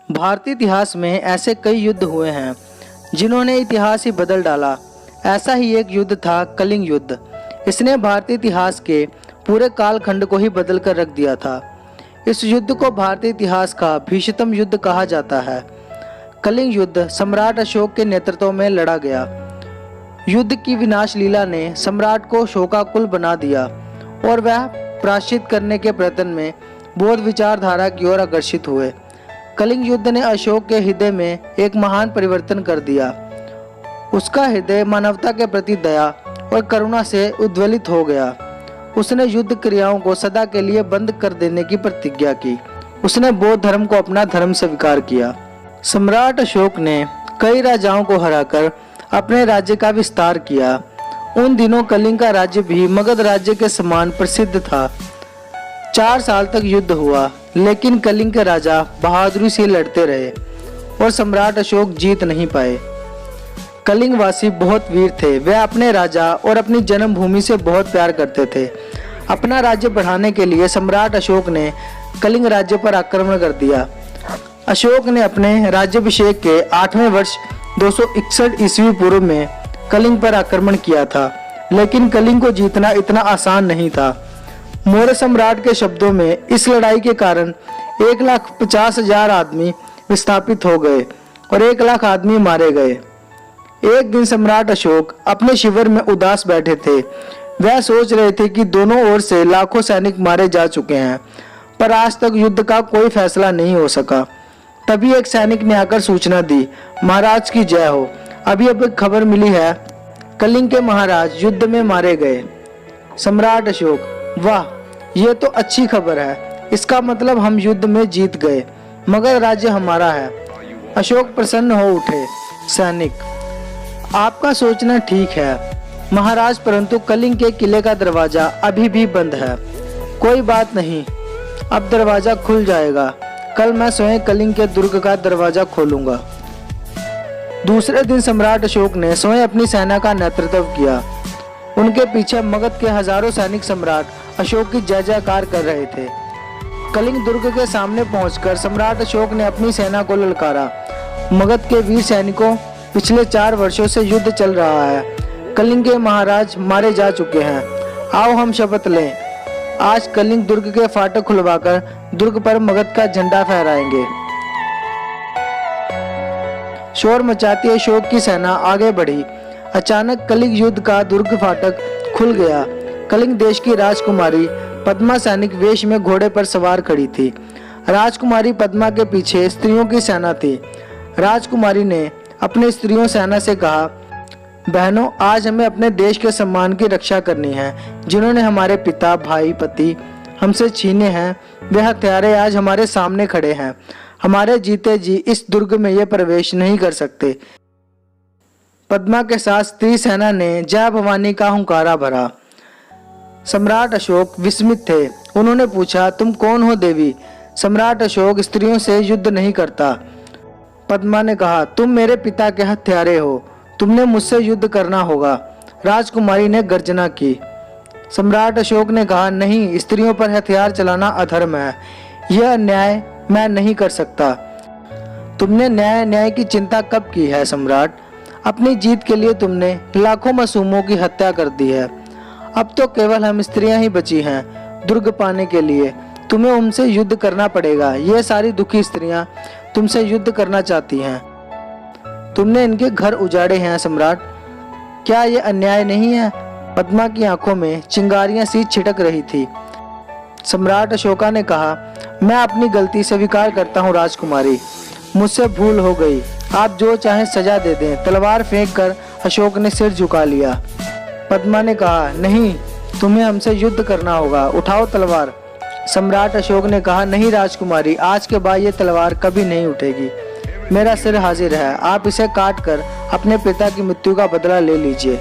भारतीय इतिहास में ऐसे कई युद्ध हुए हैं जिन्होंने इतिहास ही बदल डाला। ऐसा ही एक युद्ध था कलिंग युद्ध। इसने भारतीय इतिहास के पूरे कालखंड को ही बदल कर रख दिया था। इस युद्ध को भारतीय इतिहास का भीषणतम युद्ध कहा जाता है। कलिंग युद्ध सम्राट अशोक के नेतृत्व में लड़ा गया। युद्ध की विनाश लीला ने सम्राट को शोकाकुल बना दिया और वह प्रायश्चित करने के प्रयत्न में बौद्ध विचारधारा की ओर आकर्षित हुए। कलिंग युद्ध ने अशोक के हृदय में एक महान परिवर्तन कर दिया। उसका हृदय मानवता के प्रति दया और करुणा से उद्वेलित हो गया। उसने युद्ध क्रियाओं को सदा के लिए बंद कर देने की प्रतिज्ञा की। उसने बौद्ध धर्म को अपना धर्म स्वीकार किया। सम्राट अशोक ने कई राजाओं को हराकर अपने राज्य का विस्तार किया। उन दिनों कलिंग का राज्य भी मगध राज्य के समान प्रसिद्ध था। 4 साल तक युद्ध हुआ, लेकिन कलिंग के राजा बहादुरी से लड़ते रहे और सम्राट अशोक जीत नहीं पाए। कलिंग वासी बहुत वीर थे। वे अपने राजा और अपनी जन्मभूमि से बहुत प्यार करते थे। अपना राज्य बढ़ाने के लिए सम्राट अशोक ने कलिंग राज्य पर आक्रमण कर दिया। अशोक ने अपने राज्याभिषेक के 8वें वर्ष 261 ईस्वी पूर्व में कलिंग पर आक्रमण किया था, लेकिन कलिंग को जीतना इतना आसान नहीं था। मौर्य सम्राट के शब्दों में, इस लड़ाई के कारण 1,50,000 आदमी विस्थापित हो गए और 1 लाख आदमी मारे गए। एक दिन सम्राट अशोक अपने शिविर में उदास बैठे थे। वह सोच रहे थे कि दोनों ओर से लाखों सैनिक मारे जा चुके हैं, पर आज तक युद्ध का कोई फैसला नहीं हो सका। तभी एक सैनिक ने आकर सूचना दी, महाराज की जय हो। अभी अब खबर मिली है, कलिंग के महाराज युद्ध में मारे गए। सम्राट अशोक, वाह, ये तो अच्छी खबर है। इसका मतलब हम युद्ध में जीत गए। मगध राज्य हमारा है। अशोक प्रसन्न हो उठे। सैनिक, आपका सोचना ठीक है महाराज, परंतु कलिंग के किले का दरवाजा अभी भी बंद है। कोई बात नहीं, अब दरवाजा खुल जाएगा। कल मैं स्वयं कलिंग के दुर्ग का दरवाजा खोलूंगा। दूसरे दिन सम्राट अशोक ने स्वयं अपनी सेना का नेतृत्व किया। उनके पीछे मगध के हजारों सैनिक सम्राट अशोक की जय जयकार कर रहे थे। कलिंग दुर्ग के सामने पहुंचकर सम्राट अशोक ने अपनी सेना को ललकारा। मगध के वीर सैनिकों, पिछले 4 वर्षों से युद्ध चल रहा है। कलिंग के महाराज मारे जा चुके हैं। आओ हम शपथ लें, आज कलिंग दुर्ग के फाटक खुलवाकर दुर्ग पर मगध का झंडा फहराएंगे। शोर मचाती अशोक की सेना आगे बढ़ी। अचानक कलिंग युद्ध का दुर्ग फाटक खुल गया। कलिंग देश की राजकुमारी पद्मा सैनिक वेश में घोड़े पर सवार खड़ी थी। राजकुमारी पद्मा के पीछे स्त्रियों की सेना थी। राजकुमारी ने अपनी स्त्रियों सेना से कहा, बहनों, आज हमें अपने देश के सम्मान की रक्षा करनी है। जिन्होंने हमारे पिता, भाई, पति हमसे छीने हैं, वे हत्यारे आज हमारे सामने खड़े हैं। हमारे जीते जी इस दुर्ग में ये प्रवेश नहीं कर सकते। पद्मा के साथ स्त्री सेना ने जय भवानी का हुंकारा भरा। सम्राट अशोक विस्मित थे। उन्होंने पूछा, तुम कौन हो देवी? सम्राट अशोक स्त्रियों से युद्ध नहीं करता। पद्मा ने कहा, तुम मेरे पिता के हत्यारे हो, तुमने मुझसे युद्ध करना होगा। राजकुमारी ने गर्जना की। सम्राट अशोक ने कहा, नहीं, स्त्रियों पर हथियार चलाना अधर्म है। यह अन्याय मैं नहीं कर सकता। तुमने न्याय की चिंता कब की है सम्राट? अपनी जीत के लिए तुमने लाखों मासूमों की हत्या कर दी है। अब तो केवल हम स्त्रियां ही बची हैं दुर्ग पाने के लिए। तुम्हें उनसे युद्ध करना पड़ेगा। ये सारी दुखी स्त्रियां तुमसे युद्ध करना चाहती हैं। तुमने इनके घर उजाड़े हैं सम्राट। क्या ये अन्याय नहीं है? पद्मा की आंखों में चिंगारियां सी छिटक रही थी। सम्राट अशोका ने कहा, मैं अपनी गलती स्वीकार करता हूँ राजकुमारी, मुझसे भूल हो गई। आप जो चाहें सजा दे दें। तलवार फेंककर अशोक ने सिर झुका लिया। पद्मा ने कहा, नहीं, तुम्हें हमसे युद्ध करना होगा, उठाओ तलवार। सम्राट अशोक ने कहा, नहीं राजकुमारी, आज के बाद ये तलवार कभी नहीं उठेगी। मेरा सिर हाजिर है, आप इसे काट कर अपने पिता की मृत्यु का बदला ले लीजिए।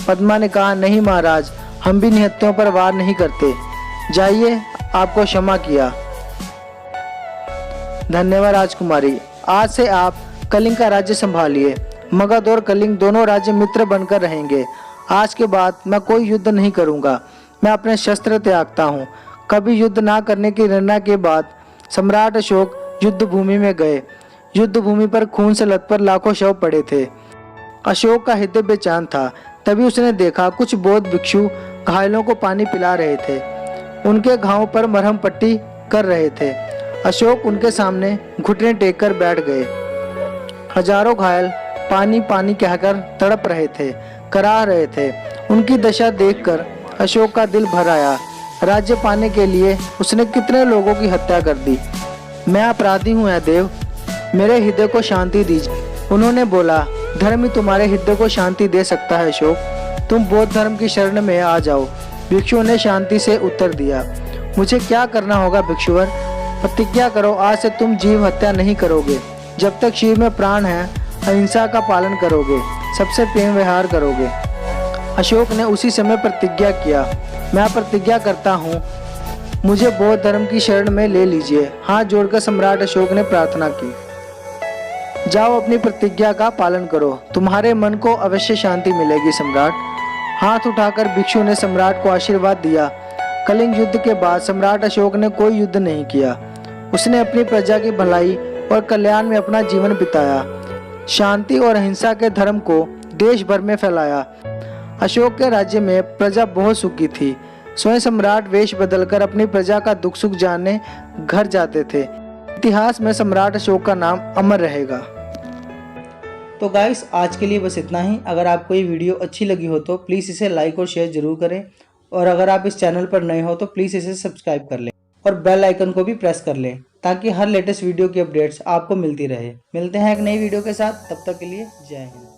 पद्मा ने कहा, नहीं महाराज, हम भी निहत्थों पर वार नहीं करते। जाइए, आपको क्षमा किया। धन्यवाद राजकुमारी, आज से आप कलिंग का राज्य संभालिए। मगध और कलिंग दोनों राज्य मित्र बनकर रहेंगे। आज के बाद मैं कोई युद्ध नहीं करूंगा। मैं अपने शस्त्र त्यागता हूँ। कभी युद्ध ना करने के निर्णय के बाद सम्राट अशोक युद्ध भूमि में गए। युद्ध भूमि पर खून से लथपथ लाखों शव पड़े थे। अशोक का हृदय बेचैन था। तभी उसने देखा कुछ बौद्ध भिक्षु घायलों को पानी पिला रहे थे, उनके घावों पर मरहम पट्टी कर रहे थे। अशोक उनके सामने घुटने टेक कर बैठ गए। हजारों घायल पानी पानी कहकर तड़प रहे थे, कराह रहे थे। उनकी दशा देखकर अशोक का दिल भर आया। राज्य पाने के लिए उसने कितने लोगों की हत्या कर दी। मैं अपराधी हूँ ऐ देव, मेरे हृदय को शांति दीजिए। उन्होंने बोला, धर्म ही तुम्हारे हृदय को शांति दे सकता है अशोक, तुम बौद्ध धर्म की शरण में आ जाओ। भिक्षुओं ने शांति से उत्तर दिया, मुझे क्या करना होगा भिक्षुवर? प्रतिज्ञा करो, आज से तुम जीव हत्या नहीं करोगे। जब तक शरीर में प्राण है अहिंसा का पालन करोगे, सबसे प्रेम व्यवहार करोगे। अशोक ने उसी समय प्रतिज्ञा किया, मैं प्रतिज्ञा करता हूँ, मुझे बौद्ध धर्म की शरण में ले लीजिए। हाथ जोड़कर सम्राट अशोक ने प्रार्थना की, जाओ अपनी प्रतिज्ञा का पालन करो, तुम्हारे मन को अवश्य शांति मिलेगी सम्राट। हाथ उठाकर भिक्षु ने सम्राट को आशीर्वाद दिया। कलिंग युद्ध के बाद सम्राट अशोक ने कोई युद्ध नहीं किया। उसने अपनी प्रजा की भलाई और कल्याण में अपना जीवन बिताया। शांति और अहिंसा के धर्म को देश भर में फैलाया। अशोक के राज्य में प्रजा बहुत सुखी थी। स्वयं सम्राट वेश बदलकर अपनी प्रजा का दुख सुख जानने घर जाते थे। इतिहास में सम्राट अशोक का नाम अमर रहेगा। तो गाइस, आज के लिए बस इतना ही। अगर आपको ये वीडियो अच्छी लगी हो तो प्लीज़ इसे लाइक और शेयर जरूर करें, और अगर आप इस चैनल पर नए हो तो प्लीज़ इसे सब्सक्राइब कर लें और बेल आइकन को भी प्रेस कर लें, ताकि हर लेटेस्ट वीडियो की अपडेट्स आपको मिलती रहे। मिलते हैं एक नई वीडियो के साथ, तब तक के लिए जय हिंद।